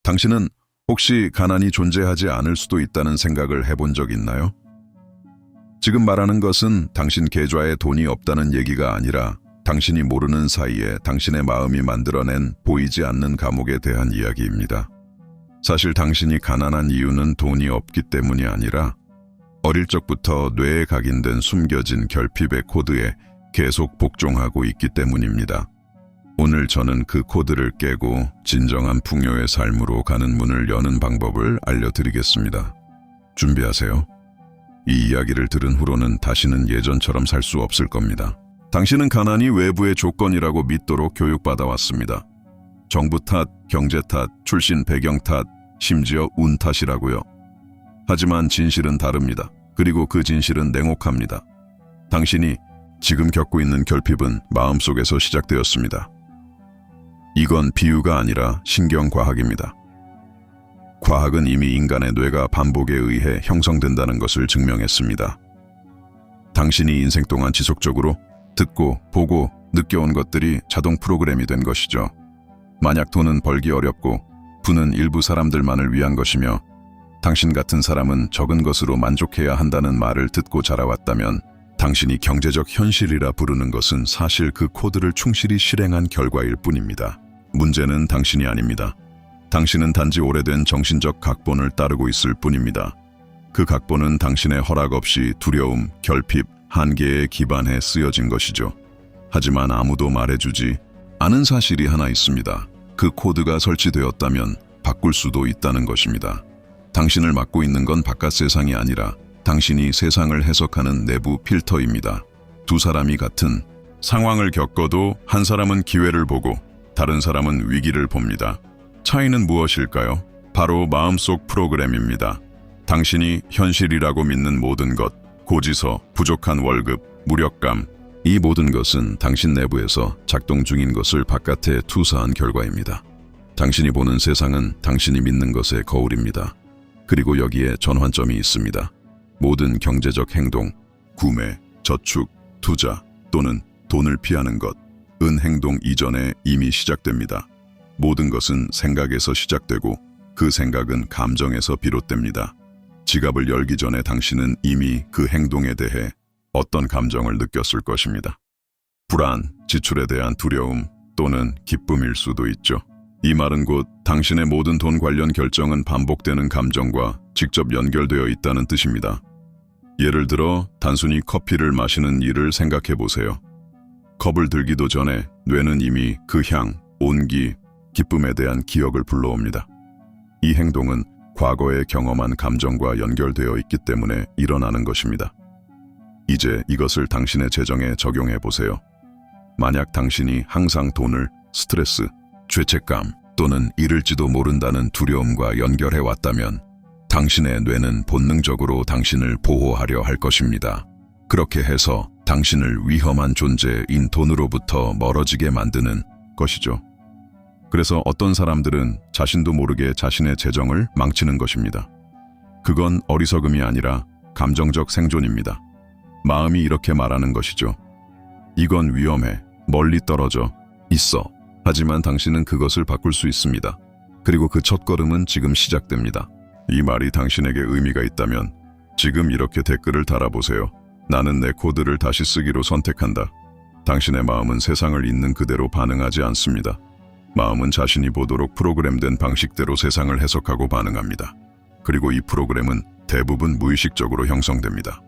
당신은 혹시 가난이 존재하지 않을 수도 있다는 생각을 해본 적 있나요? 지금 말하는 것은 당신 계좌에 돈이 없다는 얘기가 아니라 당신이 모르는 사이에 당신의 마음이 만들어낸 보이지 않는 감옥에 대한 이야기입니다. 사실 당신이 가난한 이유는 돈이 없기 때문이 아니라 어릴 적부터 뇌에 각인된 숨겨진 결핍의 코드에 계속 복종하고 있기 때문입니다. 오늘 저는 그 코드를 깨고 진정한 풍요의 삶으로 가는 문을 여는 방법을 알려드리겠습니다. 준비하세요. 이 이야기를 들은 후로는 다시는 예전처럼 살 수 없을 겁니다. 당신은 가난이 외부의 조건이라고 믿도록 교육받아 왔습니다. 정부 탓, 경제 탓, 출신 배경 탓, 심지어 운 탓이라고요. 하지만 진실은 다릅니다. 그리고 그 진실은 냉혹합니다. 당신이 지금 겪고 있는 결핍은 마음속에서 시작되었습니다. 이건 비유가 아니라 신경과학입니다. 과학은 이미 인간의 뇌가 반복에 의해 형성된다는 것을 증명했습니다. 당신이 인생 동안 지속적으로 듣고, 보고, 느껴온 것들이 자동 프로그램이 된 것이죠. 만약 돈은 벌기 어렵고 부는 일부 사람들만을 위한 것이며 당신 같은 사람은 적은 것으로 만족해야 한다는 말을 듣고 자라왔다면 당신이 경제적 현실이라 부르는 것은 사실 그 코드를 충실히 실행한 결과일 뿐입니다. 문제는 당신이 아닙니다. 당신은 단지 오래된 정신적 각본을 따르고 있을 뿐입니다. 그 각본은 당신의 허락 없이 두려움, 결핍, 한계에 기반해 쓰여진 것이죠. 하지만 아무도 말해주지 않은 사실이 하나 있습니다. 그 코드가 설치되었다면 바꿀 수도 있다는 것입니다. 당신을 막고 있는 건 바깥 세상이 아니라 당신이 세상을 해석하는 내부 필터입니다. 두 사람이 같은 상황을 겪어도 한 사람은 기회를 보고 다른 사람은 위기를 봅니다. 차이는 무엇일까요? 바로 마음속 프로그램입니다. 당신이 현실이라고 믿는 모든 것, 고지서, 부족한 월급, 무력감, 이 모든 것은 당신 내부에서 작동 중인 것을 바깥에 투사한 결과입니다. 당신이 보는 세상은 당신이 믿는 것의 거울입니다. 그리고 여기에 전환점이 있습니다. 모든 경제적 행동, 구매, 저축, 투자 또는 돈을 피하는 것, 행동 이전에 이미 시작됩니다. 모든 것은 생각에서 시작되고 그 생각은 감정에서 비롯됩니다. 지갑을 열기 전에 당신은 이미 그 행동에 대해 어떤 감정을 느꼈을 것입니다. 불안, 지출에 대한 두려움 또는 기쁨일 수도 있죠. 이 말은 곧 당신의 모든 돈 관련 결정은 반복되는 감정과 직접 연결되어 있다는 뜻입니다. 예를 들어 단순히 커피를 마시는 일을 생각해 보세요. 컵을 들기도 전에 뇌는 이미 그 향, 온기, 기쁨에 대한 기억을 불러옵니다. 이 행동은 과거에 경험한 감정과 연결되어 있기 때문에 일어나는 것입니다. 이제 이것을 당신의 재정에 적용해 보세요. 만약 당신이 항상 돈을 스트레스, 죄책감 또는 잃을지도 모른다는 두려움과 연결해 왔다면 당신의 뇌는 본능적으로 당신을 보호하려 할 것입니다. 그렇게 해서 당신을 위험한 존재인 돈으로부터 멀어지게 만드는 것이죠. 그래서 어떤 사람들은 자신도 모르게 자신의 재정을 망치는 것입니다. 그건 어리석음이 아니라 감정적 생존입니다. 마음이 이렇게 말하는 것이죠. 이건 위험해. 멀리 떨어져 있어. 하지만 당신은 그것을 바꿀 수 있습니다. 그리고 그 첫걸음은 지금 시작됩니다. 이 말이 당신에게 의미가 있다면 지금 이렇게 댓글을 달아보세요. 나는 내 코드를 다시 쓰기로 선택한다. 당신의 마음은 세상을 있는 그대로 반응하지 않습니다. 마음은 자신이 보도록 프로그램된 방식대로 세상을 해석하고 반응합니다. 그리고 이 프로그램은 대부분 무의식적으로 형성됩니다.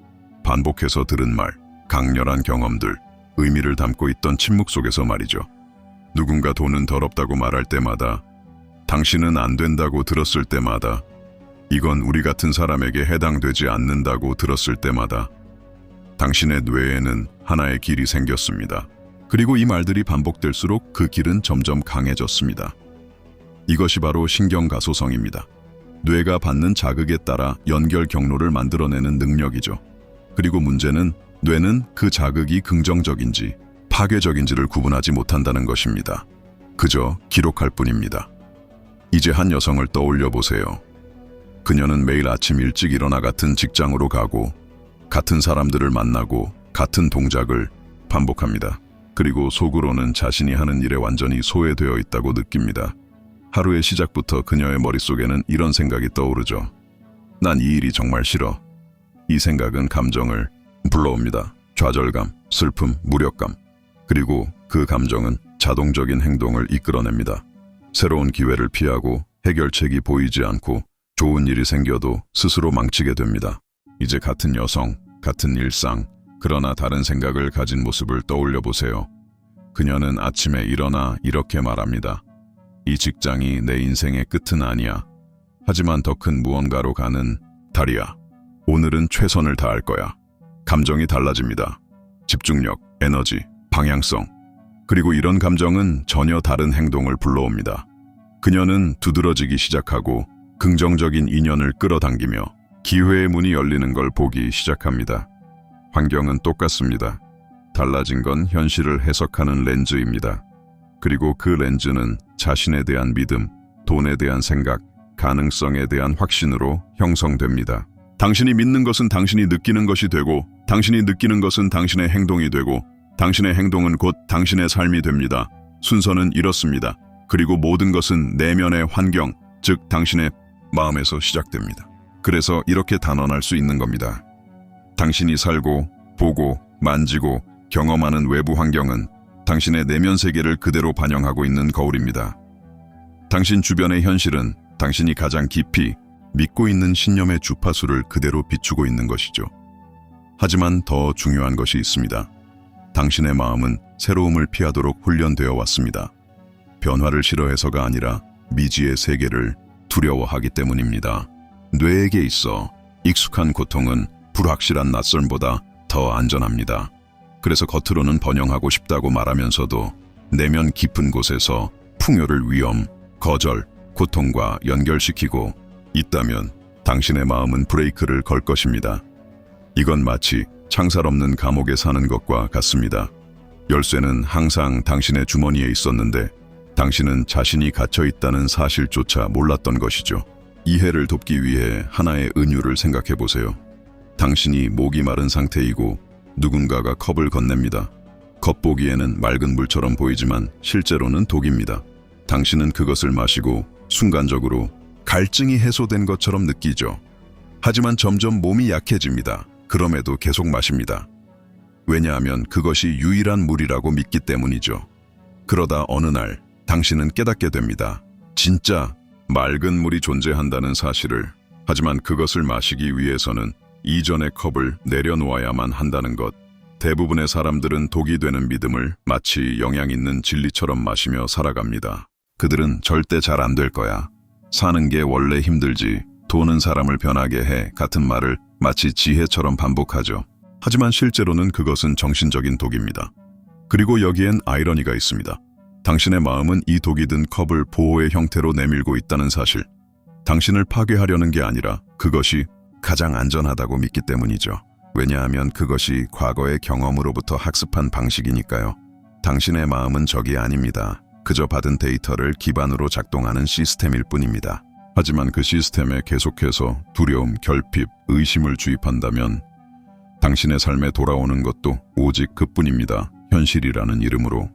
반복해서 들은 말, 강렬한 경험들, 의미를 담고 있던 침묵 속에서 말이죠. 누군가 돈은 더럽다고 말할 때마다, 당신은 안 된다고 들었을 때마다, 이건 우리 같은 사람에게 해당되지 않는다고 들었을 때마다 당신의 뇌에는 하나의 길이 생겼습니다. 그리고 이 말들이 반복될수록 그 길은 점점 강해졌습니다. 이것이 바로 신경가소성입니다. 뇌가 받는 자극에 따라 연결 경로를 만들어내는 능력이죠. 그리고 문제는 뇌는 그 자극이 긍정적인지 파괴적인지를 구분하지 못한다는 것입니다. 그저 기록할 뿐입니다. 이제 한 여성을 떠올려 보세요. 그녀는 매일 아침 일찍 일어나 같은 직장으로 가고 같은 사람들을 만나고 같은 동작을 반복합니다. 그리고 속으로는 자신이 하는 일에 완전히 소외되어 있다고 느낍니다. 하루의 시작부터 그녀의 머릿속에는 이런 생각이 떠오르죠. 난 이 일이 정말 싫어. 이 생각은 감정을 불러옵니다. 좌절감, 슬픔, 무력감. 그리고 그 감정은 자동적인 행동을 이끌어냅니다. 새로운 기회를 피하고 해결책이 보이지 않고 좋은 일이 생겨도 스스로 망치게 됩니다. 이제 같은 여성, 같은 일상, 그러나 다른 생각을 가진 모습을 떠올려 보세요. 그녀는 아침에 일어나 이렇게 말합니다. 이 직장이 내 인생의 끝은 아니야. 하지만 더 큰 무언가로 가는 달이야. 오늘은 최선을 다할 거야. 감정이 달라집니다. 집중력, 에너지, 방향성. 그리고 이런 감정은 전혀 다른 행동을 불러옵니다. 그녀는 두드러지기 시작하고 긍정적인 인연을 끌어당기며 기회의 문이 열리는 걸 보기 시작합니다. 환경은 똑같습니다. 달라진 건 현실을 해석하는 렌즈입니다. 그리고 그 렌즈는 자신에 대한 믿음, 돈에 대한 생각, 가능성에 대한 확신으로 형성됩니다. 당신이 믿는 것은 당신이 느끼는 것이 되고, 당신이 느끼는 것은 당신의 행동이 되고, 당신의 행동은 곧 당신의 삶이 됩니다. 순서는 이렇습니다. 그리고 모든 것은 내면의 환경, 즉 당신의 마음에서 시작됩니다. 그래서 이렇게 단언할 수 있는 겁니다. 당신이 살고, 보고, 만지고, 경험하는 외부 환경은 당신의 내면 세계를 그대로 반영하고 있는 거울입니다. 당신 주변의 현실은 당신이 가장 깊이 믿고 있는 신념의 주파수를 그대로 비추고 있는 것이죠. 하지만 더 중요한 것이 있습니다. 당신의 마음은 새로움을 피하도록 훈련되어 왔습니다. 변화를 싫어해서가 아니라 미지의 세계를 두려워하기 때문입니다. 뇌에게 있어 익숙한 고통은 불확실한 낯설보다 더 안전합니다. 그래서 겉으로는 번영하고 싶다고 말하면서도 내면 깊은 곳에서 풍요를 위험, 거절, 고통과 연결시키고 있다면 당신의 마음은 브레이크를 걸 것입니다. 이건 마치 창살 없는 감옥에 사는 것과 같습니다. 열쇠는 항상 당신의 주머니에 있었는데 당신은 자신이 갇혀 있다는 사실조차 몰랐던 것이죠. 이해를 돕기 위해 하나의 은유를 생각해 보세요. 당신이 목이 마른 상태이고 누군가가 컵을 건넵니다. 겉보기에는 맑은 물처럼 보이지만 실제로는 독입니다. 당신은 그것을 마시고 순간적으로 갈증이 해소된 것처럼 느끼죠. 하지만 점점 몸이 약해집니다. 그럼에도 계속 마십니다. 왜냐하면 그것이 유일한 물이라고 믿기 때문이죠. 그러다 어느 날 당신은 깨닫게 됩니다. 진짜 맑은 물이 존재한다는 사실을. 하지만 그것을 마시기 위해서는 이전의 컵을 내려놓아야만 한다는 것. 대부분의 사람들은 독이 되는 믿음을 마치 영양 있는 진리처럼 마시며 살아갑니다. 그들은 절대 잘 안 될 거야. 사는 게 원래 힘들지. 돈은 사람을 변하게 해. 같은 말을 마치 지혜처럼 반복하죠. 하지만 실제로는 그것은 정신적인 독입니다. 그리고 여기엔 아이러니가 있습니다. 당신의 마음은 이 독이 든 컵을 보호의 형태로 내밀고 있다는 사실. 당신을 파괴하려는 게 아니라 그것이 가장 안전하다고 믿기 때문이죠. 왜냐하면 그것이 과거의 경험으로부터 학습한 방식이니까요. 당신의 마음은 적이 아닙니다. 그저 받은 데이터를 기반으로 작동하는 시스템일 뿐입니다. 하지만 그 시스템에 계속해서 두려움, 결핍, 의심을 주입한다면 당신의 삶에 돌아오는 것도 오직 그뿐입니다. 현실이라는 이름으로.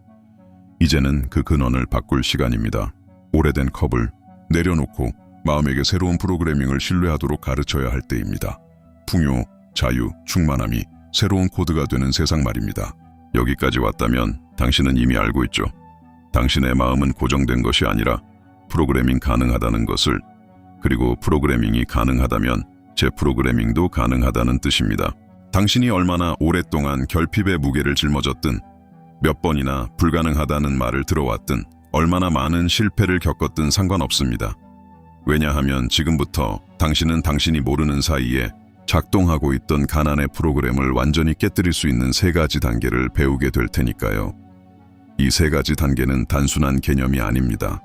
이제는 그 근원을 바꿀 시간입니다. 오래된 컵을 내려놓고 마음에게 새로운 프로그래밍을 신뢰하도록 가르쳐야 할 때입니다. 풍요, 자유, 충만함이 새로운 코드가 되는 세상 말입니다. 여기까지 왔다면 당신은 이미 알고 있죠. 당신의 마음은 고정된 것이 아니라 프로그래밍 가능하다는 것을, 그리고 프로그래밍이 가능하다면 재프로그래밍도 가능하다는 뜻입니다. 당신이 얼마나 오랫동안 결핍의 무게를 짊어졌든, 몇 번이나 불가능하다는 말을 들어왔든, 얼마나 많은 실패를 겪었든 상관없습니다. 왜냐하면 지금부터 당신은 당신이 모르는 사이에 작동하고 있던 가난의 프로그램을 완전히 깨뜨릴 수 있는 3가지 단계를 배우게 될 테니까요. 이 3가지 단계는 단순한 개념이 아닙니다.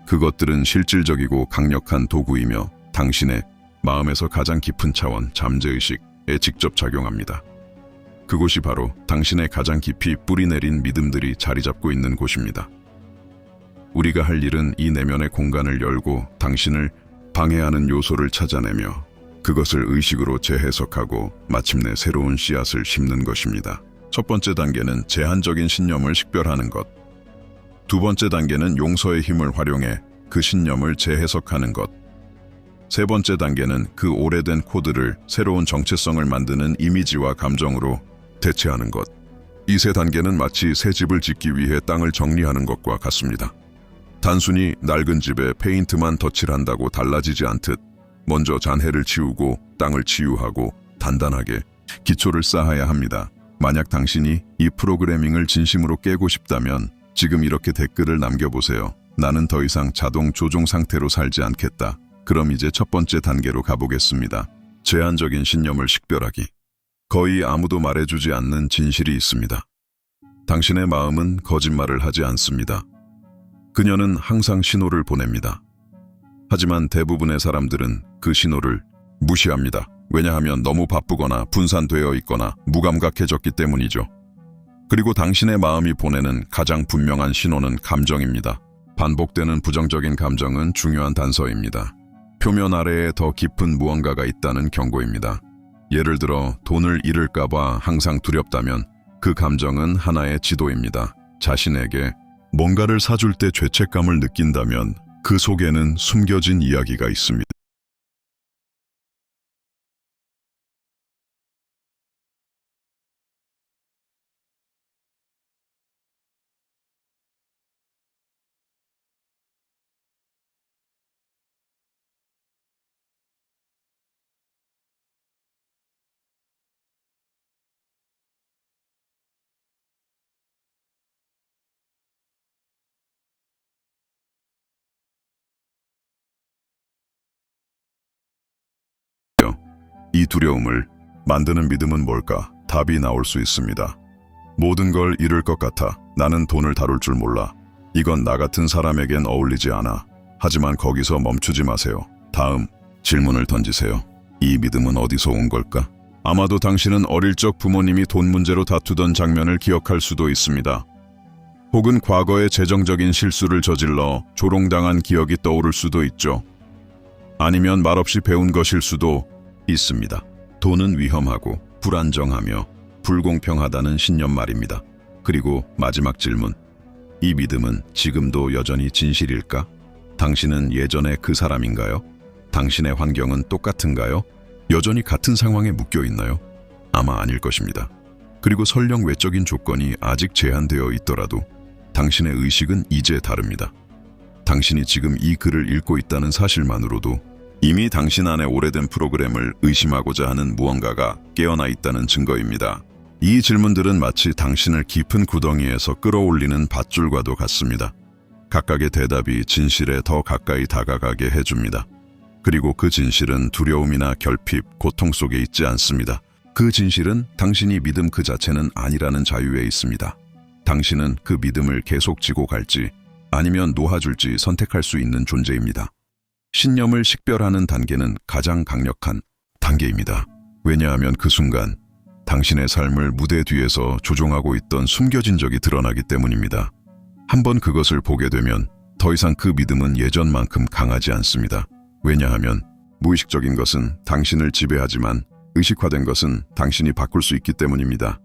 그것들은 실질적이고 강력한 도구이며 당신의 마음에서 가장 깊은 차원, 잠재의식에 직접 작용합니다. 그곳이 바로 당신의 가장 깊이 뿌리내린 믿음들이 자리 잡고 있는 곳입니다. 우리가 할 일은 이 내면의 공간을 열고 당신을 방해하는 요소를 찾아내며 그것을 의식으로 재해석하고 마침내 새로운 씨앗을 심는 것입니다. 첫 번째 단계는 제한적인 신념을 식별하는 것. 두 번째 단계는 용서의 힘을 활용해 그 신념을 재해석하는 것. 세 번째 단계는 그 오래된 코드를 새로운 정체성을 만드는 이미지와 감정으로 대체하는 것. 이 세 단계는 마치 새 집을 짓기 위해 땅을 정리하는 것과 같습니다. 단순히 낡은 집에 페인트만 덧칠한다고 달라지지 않듯 먼저 잔해를 치우고 땅을 치유하고 단단하게 기초를 쌓아야 합니다. 만약 당신이 이 프로그래밍을 진심으로 깨고 싶다면 지금 이렇게 댓글을 남겨보세요. 나는 더 이상 자동 조종 상태로 살지 않겠다. 그럼 이제 첫 번째 단계로 가보겠습니다. 제한적인 신념을 식별하기. 거의 아무도 말해주지 않는 진실이 있습니다. 당신의 마음은 거짓말을 하지 않습니다. 그녀는 항상 신호를 보냅니다. 하지만 대부분의 사람들은 그 신호를 무시합니다. 왜냐하면 너무 바쁘거나 분산되어 있거나 무감각해졌기 때문이죠. 그리고 당신의 마음이 보내는 가장 분명한 신호는 감정입니다. 반복되는 부정적인 감정은 중요한 단서입니다. 표면 아래에 더 깊은 무언가가 있다는 경고입니다. 예를 들어 돈을 잃을까봐 항상 두렵다면 그 감정은 하나의 지도입니다. 자신에게 뭔가를 사줄 때 죄책감을 느낀다면 그 속에는 숨겨진 이야기가 있습니다. 이 두려움을 만드는 믿음은 뭘까? 답이 나올 수 있습니다. 모든 걸 잃을 것 같아. 나는 돈을 다룰 줄 몰라. 이건 나 같은 사람에겐 어울리지 않아. 하지만 거기서 멈추지 마세요. 다음 질문을 던지세요. 이 믿음은 어디서 온 걸까? 아마도 당신은 어릴 적 부모님이 돈 문제로 다투던 장면을 기억할 수도 있습니다. 혹은 과거의 재정적인 실수를 저질러 조롱당한 기억이 떠오를 수도 있죠. 아니면 말없이 배운 것일 수도 있습니다. 돈은 위험하고 불안정하며 불공평하다는 신념 말입니다. 그리고 마지막 질문. 이 믿음은 지금도 여전히 진실일까? 당신은 예전에 그 사람인가요? 당신의 환경은 똑같은가요? 여전히 같은 상황에 묶여 있나요? 아마 아닐 것입니다. 그리고 설령 외적인 조건이 아직 제한되어 있더라도 당신의 의식은 이제 다릅니다. 당신이 지금 이 글을 읽고 있다는 사실만으로도 이미 당신 안에 오래된 프로그램을 의심하고자 하는 무언가가 깨어나 있다는 증거입니다. 이 질문들은 마치 당신을 깊은 구덩이에서 끌어올리는 밧줄과도 같습니다. 각각의 대답이 진실에 더 가까이 다가가게 해줍니다. 그리고 그 진실은 두려움이나 결핍, 고통 속에 있지 않습니다. 그 진실은 당신이 믿음 그 자체는 아니라는 자유에 있습니다. 당신은 그 믿음을 계속 지고 갈지 아니면 놓아줄지 선택할 수 있는 존재입니다. 신념을 식별하는 단계는 가장 강력한 단계입니다. 왜냐하면 그 순간 당신의 삶을 무대 뒤에서 조종하고 있던 숨겨진 적이 드러나기 때문입니다. 한번 그것을 보게 되면 더 이상 그 믿음은 예전만큼 강하지 않습니다. 왜냐하면 무의식적인 것은 당신을 지배하지만 의식화된 것은 당신이 바꿀 수 있기 때문입니다.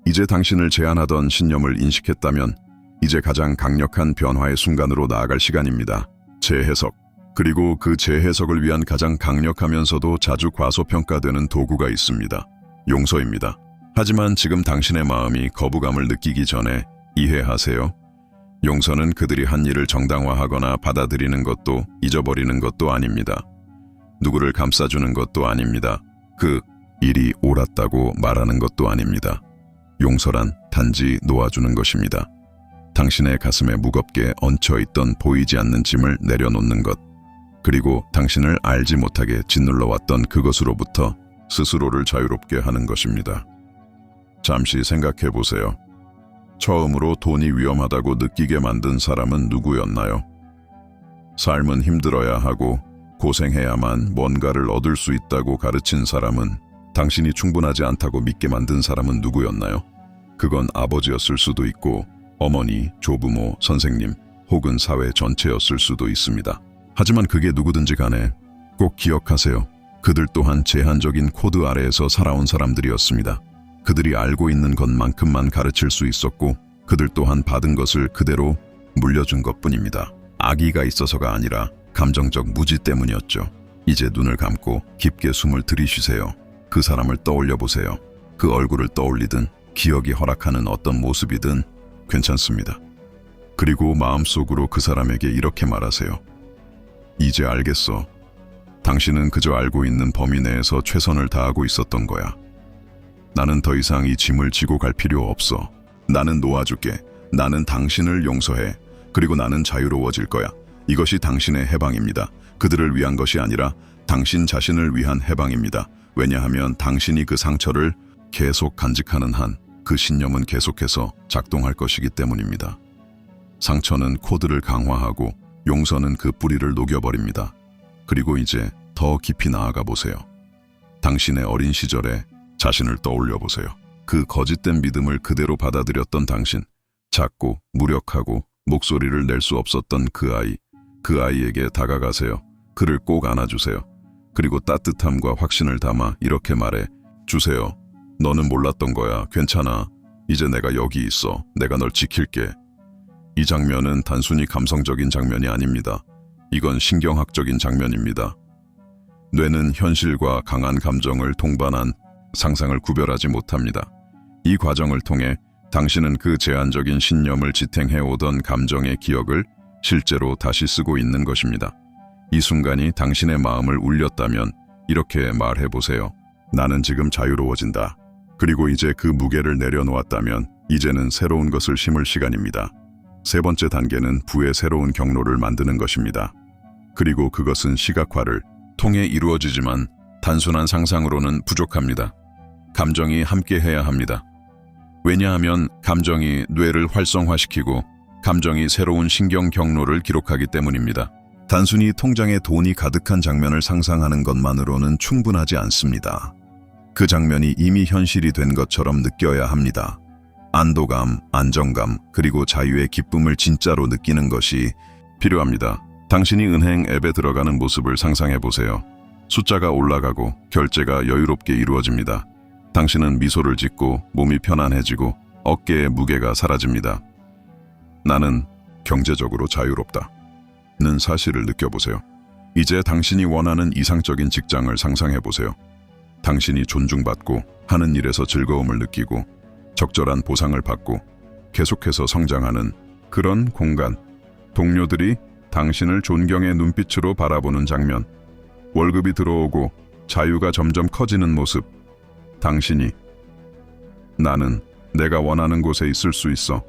이제 당신을 제한하던 신념을 인식했다면 이제 가장 강력한 변화의 순간으로 나아갈 시간입니다. 재해석. 그리고 그 재해석을 위한 가장 강력하면서도 자주 과소평가되는 도구가 있습니다. 용서입니다. 하지만 지금 당신의 마음이 거부감을 느끼기 전에 이해하세요. 용서는 그들이 한 일을 정당화하거나 받아들이는 것도 잊어버리는 것도 아닙니다. 누구를 감싸주는 것도 아닙니다. 그 일이 옳았다고 말하는 것도 아닙니다. 용서란 단지 놓아주는 것입니다. 당신의 가슴에 무겁게 얹혀있던 보이지 않는 짐을 내려놓는 것. 그리고 당신을 알지 못하게 짓눌러왔던 그것으로부터 스스로를 자유롭게 하는 것입니다. 잠시 생각해 보세요. 처음으로 돈이 위험하다고 느끼게 만든 사람은 누구였나요? 삶은 힘들어야 하고 고생해야만 뭔가를 얻을 수 있다고 가르친 사람은, 당신이 충분하지 않다고 믿게 만든 사람은 누구였나요? 그건 아버지였을 수도 있고 어머니, 조부모, 선생님 혹은 사회 전체였을 수도 있습니다. 하지만 그게 누구든지 간에 꼭 기억하세요. 그들 또한 제한적인 코드 아래에서 살아온 사람들이었습니다. 그들이 알고 있는 것만큼만 가르칠 수 있었고 그들 또한 받은 것을 그대로 물려준 것뿐입니다. 악의가 있어서가 아니라 감정적 무지 때문이었죠. 이제 눈을 감고 깊게 숨을 들이쉬세요. 그 사람을 떠올려 보세요. 그 얼굴을 떠올리든 기억이 허락하는 어떤 모습이든 괜찮습니다. 그리고 마음속으로 그 사람에게 이렇게 말하세요. 이제 알겠어. 당신은 그저 알고 있는 범위 내에서 최선을 다하고 있었던 거야. 나는 더 이상 이 짐을 지고 갈 필요 없어. 나는 놓아줄게. 나는 당신을 용서해. 그리고 나는 자유로워질 거야. 이것이 당신의 해방입니다. 그들을 위한 것이 아니라 당신 자신을 위한 해방입니다. 왜냐하면 당신이 그 상처를 계속 간직하는 한 그 신념은 계속해서 작동할 것이기 때문입니다. 상처는 코드를 강화하고 용서는 그 뿌리를 녹여버립니다. 그리고 이제 더 깊이 나아가 보세요. 당신의 어린 시절에 자신을 떠올려 보세요. 그 거짓된 믿음을 그대로 받아들였던 당신, 작고 무력하고 목소리를 낼 수 없었던 그 아이, 그 아이에게 다가가세요. 그를 꼭 안아주세요. 그리고 따뜻함과 확신을 담아 이렇게 말해 주세요. 너는 몰랐던 거야. 괜찮아. 이제 내가 여기 있어. 내가 널 지킬게. 이 장면은 단순히 감성적인 장면이 아닙니다. 이건 신경학적인 장면입니다. 뇌는 현실과 강한 감정을 동반한 상상을 구별하지 못합니다. 이 과정을 통해 당신은 그 제한적인 신념을 지탱해오던 감정의 기억을 실제로 다시 쓰고 있는 것입니다. 이 순간이 당신의 마음을 울렸다면 이렇게 말해보세요. 나는 지금 자유로워진다. 그리고 이제 그 무게를 내려놓았다면 이제는 새로운 것을 심을 시간입니다. 세 번째 단계는 부의 새로운 경로를 만드는 것입니다. 그리고 그것은 시각화를 통해 이루어지지만 단순한 상상으로는 부족합니다. 감정이 함께 해야 합니다. 왜냐하면 감정이 뇌를 활성화시키고 감정이 새로운 신경 경로를 기록하기 때문입니다. 단순히 통장에 돈이 가득한 장면을 상상하는 것만으로는 충분하지 않습니다. 그 장면이 이미 현실이 된 것처럼 느껴야 합니다. 안도감, 안정감, 그리고 자유의 기쁨을 진짜로 느끼는 것이 필요합니다. 당신이 은행 앱에 들어가는 모습을 상상해 보세요. 숫자가 올라가고 결제가 여유롭게 이루어집니다. 당신은 미소를 짓고 몸이 편안해지고 어깨의 무게가 사라집니다. 나는 경제적으로 자유롭다. 는 사실을 느껴보세요. 이제 당신이 원하는 이상적인 직장을 상상해 보세요. 당신이 존중받고 하는 일에서 즐거움을 느끼고 적절한 보상을 받고 계속해서 성장하는 그런 공간. 동료들이 당신을 존경의 눈빛으로 바라보는 장면. 월급이 들어오고 자유가 점점 커지는 모습. 당신이 나는 내가 원하는 곳에 있을 수 있어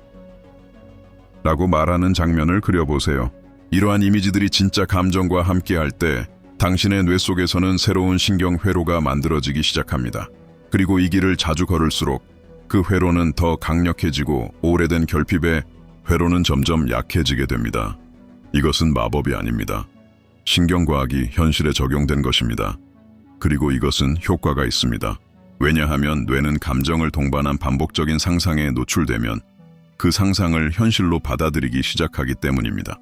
라고 말하는 장면을 그려보세요. 이러한 이미지들이 진짜 감정과 함께할 때 당신의 뇌 속에서는 새로운 신경 회로가 만들어지기 시작합니다. 그리고 이 길을 자주 걸을수록 그 회로는 더 강력해지고 오래된 결핍의 회로는 점점 약해지게 됩니다. 이것은 마법이 아닙니다. 신경과학이 현실에 적용된 것입니다. 그리고 이것은 효과가 있습니다. 왜냐하면 뇌는 감정을 동반한 반복적인 상상에 노출되면 그 상상을 현실로 받아들이기 시작하기 때문입니다.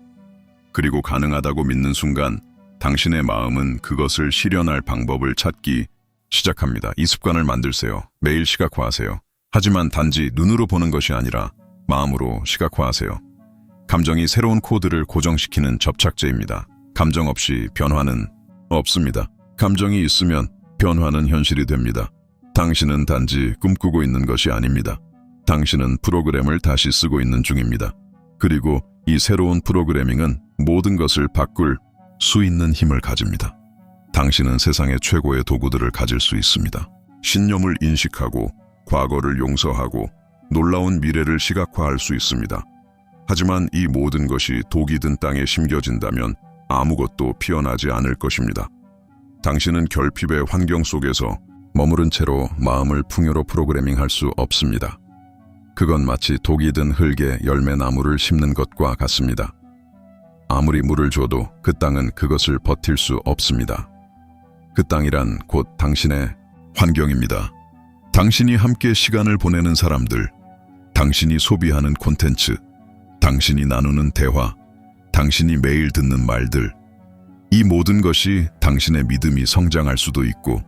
그리고 가능하다고 믿는 순간 당신의 마음은 그것을 실현할 방법을 찾기 시작합니다. 이 습관을 만들세요. 매일 시각화하세요. 하지만 단지 눈으로 보는 것이 아니라 마음으로 시각화하세요. 감정이 새로운 코드를 고정시키는 접착제입니다. 감정 없이 변화는 없습니다. 감정이 있으면 변화는 현실이 됩니다. 당신은 단지 꿈꾸고 있는 것이 아닙니다. 당신은 프로그램을 다시 쓰고 있는 중입니다. 그리고 이 새로운 프로그래밍은 모든 것을 바꿀 수 있는 힘을 가집니다. 당신은 세상의 최고의 도구들을 가질 수 있습니다. 신념을 인식하고 과거를 용서하고 놀라운 미래를 시각화할 수 있습니다. 하지만 이 모든 것이 독이 든 땅에 심겨진다면 아무것도 피어나지 않을 것입니다. 당신은 결핍의 환경 속에서 머무른 채로 마음을 풍요로 프로그래밍할 수 없습니다. 그건 마치 독이 든 흙에 열매나무를 심는 것과 같습니다. 아무리 물을 줘도 그 땅은 그것을 버틸 수 없습니다. 그 땅이란 곧 당신의 환경입니다. 당신이 함께 시간을 보내는 사람들, 당신이 소비하는 콘텐츠, 당신이 나누는 대화, 당신이 매일 듣는 말들, 이 모든 것이 당신의 믿음이 성장할 수도 있고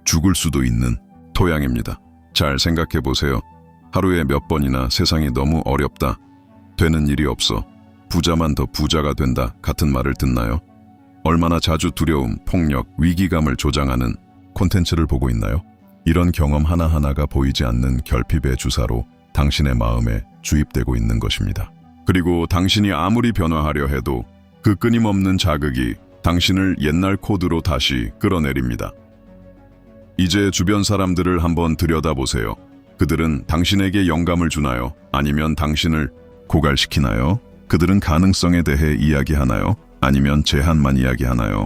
죽을 수도 있는 토양입니다. 잘 생각해 보세요. 하루에 몇 번이나 세상이 너무 어렵다, 되는 일이 없어, 부자만 더 부자가 된다 같은 말을 듣나요? 얼마나 자주 두려움, 폭력, 위기감을 조장하는 콘텐츠를 보고 있나요? 이런 경험 하나하나가 보이지 않는 결핍의 주사로 당신의 마음에 주입되고 있는 것입니다. 그리고 당신이 아무리 변화하려 해도 그 끊임없는 자극이 당신을 옛날 코드로 다시 끌어내립니다. 이제 주변 사람들을 한번 들여다보세요. 그들은 당신에게 영감을 주나요? 아니면 당신을 고갈시키나요? 그들은 가능성에 대해 이야기하나요? 아니면 제한만 이야기하나요?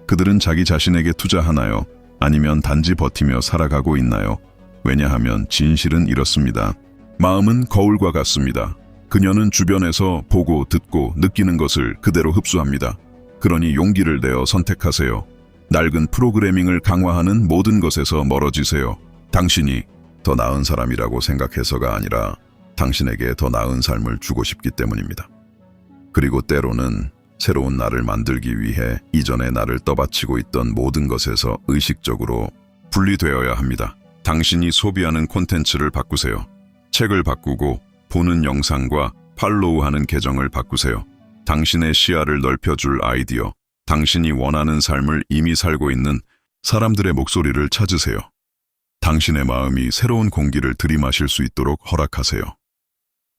그들은 자기 자신에게 투자하나요? 아니면 단지 버티며 살아가고 있나요? 왜냐하면 진실은 이렇습니다. 마음은 거울과 같습니다. 그녀는 주변에서 보고 듣고 느끼는 것을 그대로 흡수합니다. 그러니 용기를 내어 선택하세요. 낡은 프로그래밍을 강화하는 모든 것에서 멀어지세요. 당신이 더 나은 사람이라고 생각해서가 아니라 당신에게 더 나은 삶을 주고 싶기 때문입니다. 그리고 때로는 새로운 나를 만들기 위해 이전의 나를 떠받치고 있던 모든 것에서 의식적으로 분리되어야 합니다. 당신이 소비하는 콘텐츠를 바꾸세요. 책을 바꾸고 보는 영상과 팔로우하는 계정을 바꾸세요. 당신의 시야를 넓혀줄 아이디어, 당신이 원하는 삶을 이미 살고 있는 사람들의 목소리를 찾으세요. 당신의 마음이 새로운 공기를 들이마실 수 있도록 허락하세요.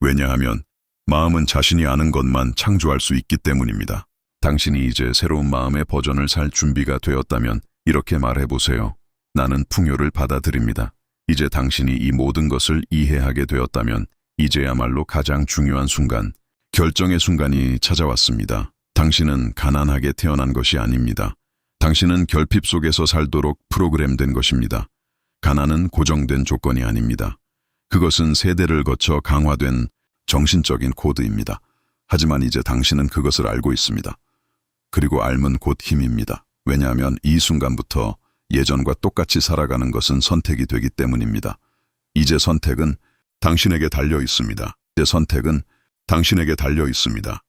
왜냐하면 마음은 자신이 아는 것만 창조할 수 있기 때문입니다. 당신이 이제 새로운 마음의 버전을 살 준비가 되었다면 이렇게 말해보세요. 나는 풍요를 받아들입니다. 이제 당신이 이 모든 것을 이해하게 되었다면 이제야말로 가장 중요한 순간, 결정의 순간이 찾아왔습니다. 당신은 가난하게 태어난 것이 아닙니다. 당신은 결핍 속에서 살도록 프로그램된 것입니다. 가난은 고정된 조건이 아닙니다. 그것은 세대를 거쳐 강화된 정신적인 코드입니다. 하지만 이제 당신은 그것을 알고 있습니다. 그리고 알면 곧 힘입니다. 왜냐하면 이 순간부터 예전과 똑같이 살아가는 것은 선택이 되기 때문입니다. 이제 선택은 당신에게 달려 있습니다. 이제 선택은 당신에게 달려 있습니다.